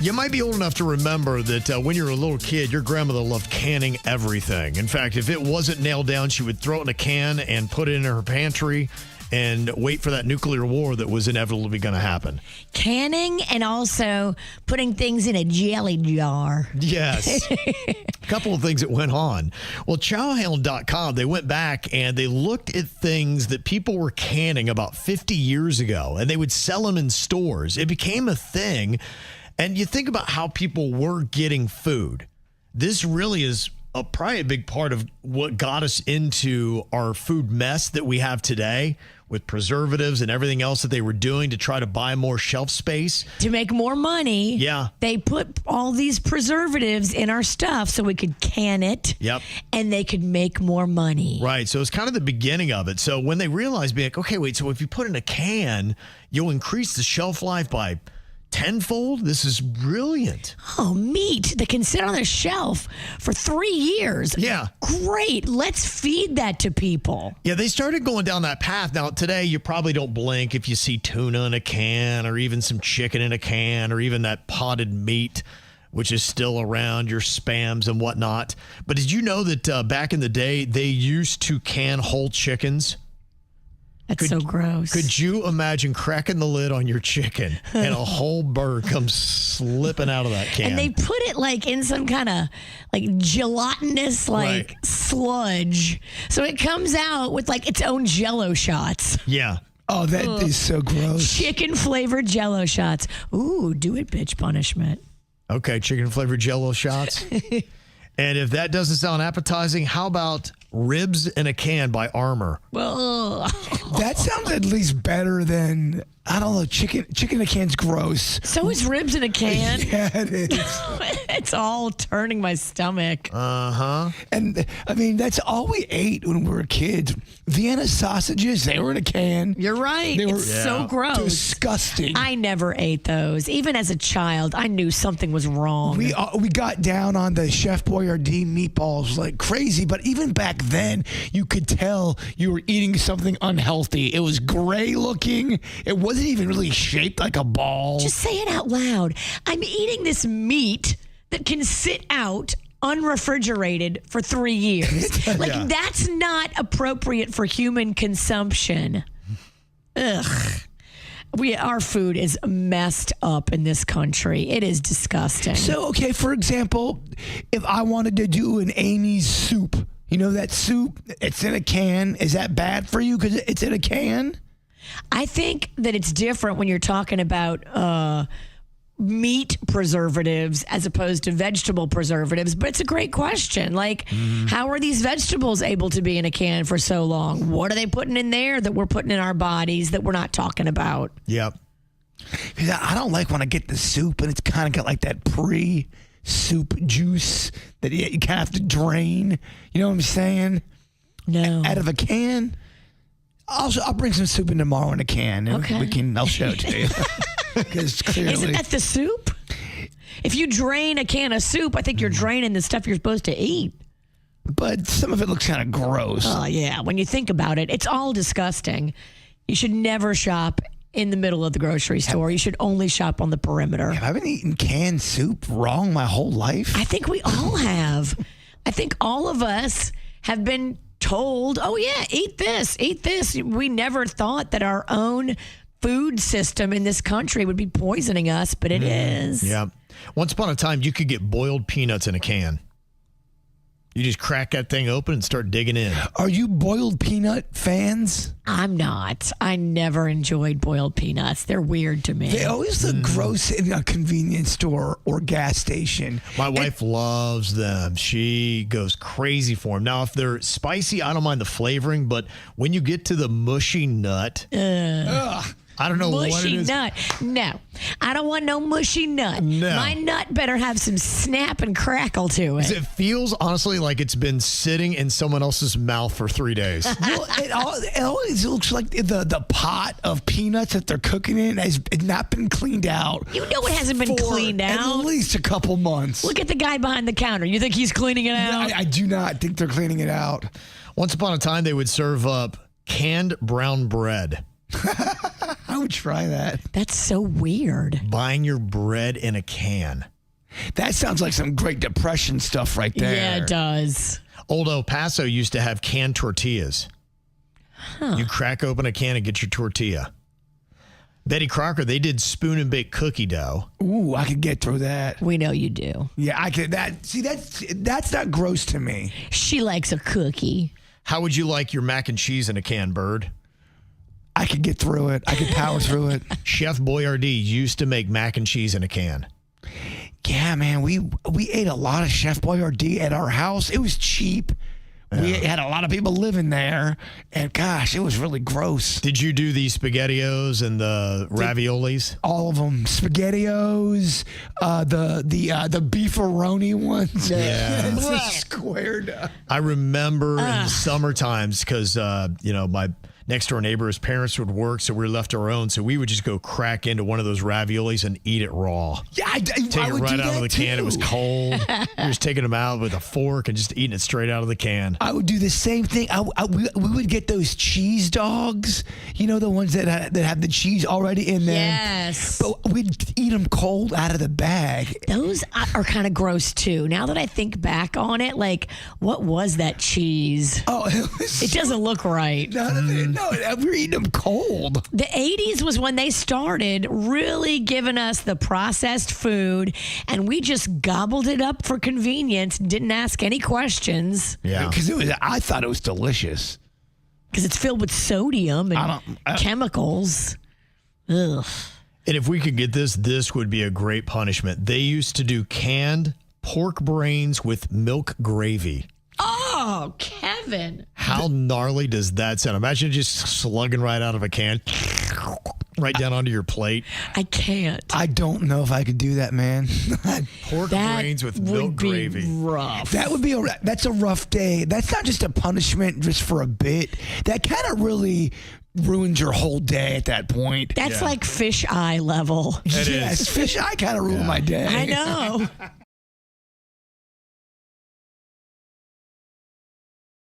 You might be old enough to remember that when you were a little kid, your grandmother loved canning everything. In fact, if it wasn't nailed down, she would throw it in a can and put it in her pantry and wait for that nuclear war that was inevitably going to happen. Canning and also putting things in a jelly jar. Yes. A couple of things that went on. Well, chowhound.com, they went back and they looked at things that people were canning about 50 years ago, and they would sell them in stores. It became a thing. And you think about how people were getting food. This really is probably a big part of what got us into our food mess that we have today with preservatives and everything else that they were doing to try to buy more shelf space. To make more money, yeah, they put all these preservatives in our stuff so we could can it. Yep. And they could make more money. Right. So it's kind of the beginning of it. So when they realized, being like, okay, wait, so if you put in a can, you'll increase the shelf life by tenfold? This is brilliant. Oh, meat that can sit on a shelf for 3 years. Yeah. Great. Let's feed that to people. Yeah, they started going down that path. Now, today, you probably don't blink if you see tuna in a can or even some chicken in a can or even that potted meat, which is still around, your Spams and whatnot. But did you know that back in the day, they used to can whole chickens? That's so gross. Could you imagine cracking the lid on your chicken and a whole bird comes slipping out of that can? And they put it like in some kind of like gelatinous sludge. So it comes out with like its own Jell-O shots. Yeah. Oh, that is so gross. Chicken flavored Jell-O shots. Ooh, do it, bitch punishment. Okay, chicken flavored Jell-O shots. And if that doesn't sound appetizing, how about ribs in a can by Armour? Well, that sounds at least better than, I don't know, chicken in a can's gross. So is ribs in a can. Yeah, it is. It's all turning my stomach. Uh-huh. And, I mean, that's all we ate when we were kids. Vienna sausages, they were in a can. You're right. It's so gross. Disgusting. I never ate those. Even as a child, I knew something was wrong. We got down on the Chef Boyardee meatballs like crazy, but even back then, you could tell you were eating something unhealthy. It was gray looking. It wasn't even really shaped like a ball. Just say it out loud. I'm eating this meat that can sit out unrefrigerated for 3 years. That's not appropriate for human consumption. Ugh. Our food is messed up in this country. It is disgusting. So, okay, for example, if I wanted to do an Amy's soup, you know that soup, it's in a can. Is that bad for you because it's in a can? I think that it's different when you're talking about meat preservatives as opposed to vegetable preservatives, but it's a great question. Like, how are these vegetables able to be in a can for so long? What are they putting in there that we're putting in our bodies that we're not talking about? Yep. I don't like when I get the soup and it's kind of got like that soup juice that you kind of have to drain. You know what I'm saying? No. Out of a can. I'll bring some soup in tomorrow in a can. And okay. I'll show it to you. Because clearly, isn't that the soup? If you drain a can of soup, I think you're draining the stuff you're supposed to eat. But some of it looks kind of gross. Oh, yeah. When you think about it, it's all disgusting. You should never shop in the middle of the grocery store. You should only shop on the perimeter. Have I been eating canned soup wrong my whole life? I think we all have. I think all of us have been told, oh, yeah, eat this, eat this. We never thought that our own food system in this country would be poisoning us, but it is. Yeah. Once upon a time, you could get boiled peanuts in a can. You just crack that thing open and start digging in. Are you boiled peanut fans? I'm not. I never enjoyed boiled peanuts. They're weird to me. They always look gross in a convenience store or gas station. My wife loves them. She goes crazy for them. Now, if they're spicy, I don't mind the flavoring, but when you get to the mushy nut, I don't know what it mushy is. nut. No, I don't want no mushy nut. No. My nut better have some snap and crackle to it. It feels, honestly, like it's been sitting in someone else's mouth for 3 days. Well, it always looks like the pot of peanuts that they're cooking in has not been cleaned out. You know it hasn't been cleaned out. At least a couple months. Look at the guy behind the counter. You think he's cleaning it out? I do not think they're cleaning it out. Once upon a time, they would serve up canned brown bread. I I would try that. That's so weird. Buying your bread in a can. That sounds like some Great Depression stuff right there. Yeah, it does. Old El Paso used to have canned tortillas. You crack open a can and get your tortilla. Betty Crocker, they did spoon and bake cookie dough. Ooh, I could get through that. We know you do. Yeah, I could. That's not gross to me. She likes a cookie. How would you like your mac and cheese in a can, Bird? I could get through it. I could power through it. Chef Boyardee used to make mac and cheese in a can. Yeah, man, we ate a lot of Chef Boyardee at our house. It was cheap. Yeah. We had a lot of people living there, and gosh, it was really gross. Did you do the SpaghettiOs and the raviolis? All of them, SpaghettiOs, the beefaroni ones. Yeah, squared up. I remember in the summer times because my next door neighbor's parents would work, so we were left our own. So we would just go crack into one of those raviolis and eat it raw. Yeah, take it right out of the can. It was cold. We were just taking them out with a fork and just eating it straight out of the can. I would do the same thing. We would get those cheese dogs. You know, the ones that have the cheese already in them. Yes. But we'd eat them cold out of the bag. Those are kind of gross too. Now that I think back on it, like, what was that cheese? Oh, it doesn't look right. No, we were eating them cold. The 80s was when they started really giving us the processed food, and we just gobbled it up for convenience, didn't ask any questions. Yeah. Because I thought it was delicious. Because it's filled with sodium and chemicals. Ugh. And if we could get this would be a great punishment. They used to do canned pork brains with milk gravy. Oh, Kevin. How gnarly does that sound? Imagine just slugging right out of a can, right down onto your plate. I can't. I don't know if I could do that, man. Pork brains with milk gravy. Rough. That's a rough day. That's not just a punishment just for a bit. That kind of really ruins your whole day at that point. That's like fish eye level. It yes, is. fish eye kind of ruined my day. I know.